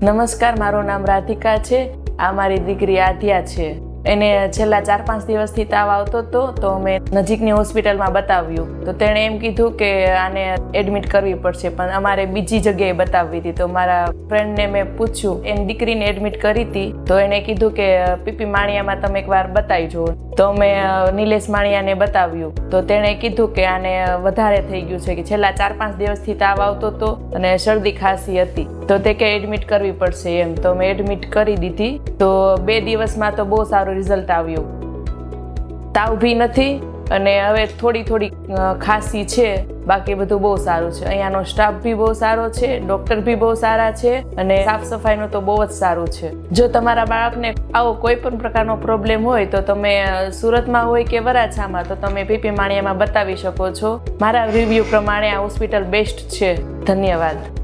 નમસ્કાર, મારું નામ રાધિકા છે. આ મારી દીકરી આધ્યા છે. એને છેલ્લા 4-5 દિવસથી તાવ આવતો હતો, તો અમે નજીકની હોસ્પિટલમાં બતાવ્યું. તો તેણે એમ કીધું કે આને એડમિટ કરવી પડશે, પણ અમારે બીજી જગ્યાએ બતાવવી હતી. તો મારા ફ્રેન્ડને મેં પૂછ્યું, એની દીકરીને એડમિટ કરી હતી. તો એણે કીધું કે પીપી માણિયામાં તમે એકવાર બતાવી જુઓ. તો મેં નિલેશ માણિયાને બતાવ્યું. તો તેણે કીધું કે આને વધારે થઈ ગયું છે, કે છેલ્લા 4-5 દિવસથી તાવ આવતો હતો અને શરદી ખાંસી હતી. તો તે કે એડમિટ કરવી પડશે એમ. તો મેં એડમિટ કરી દીધી. તો 2 દિવસમાં તો બહુ સારું રિઝલ્ટ આવ્યું. તાવ બી નથી અને હવે થોડી ખાંસી છે. બાકી બધું બહુ સારું છે. અહીંયાનો સ્ટાફ બી બહુ સારો છે, ડૉક્ટર બી બહુ સારા છે અને સાફ સફાઈનું તો બહુ જ સારું છે. જો તમારા બાળકને આવો કોઈ પણ પ્રકારનો પ્રોબ્લેમ હોય તો તમે સુરતમાં હોય કે વરાછામાં, તો તમે પીપી માણિયામાં બતાવી શકો છો. મારા રિવ્યૂ પ્રમાણે આ હોસ્પિટલ બેસ્ટ છે. ધન્યવાદ.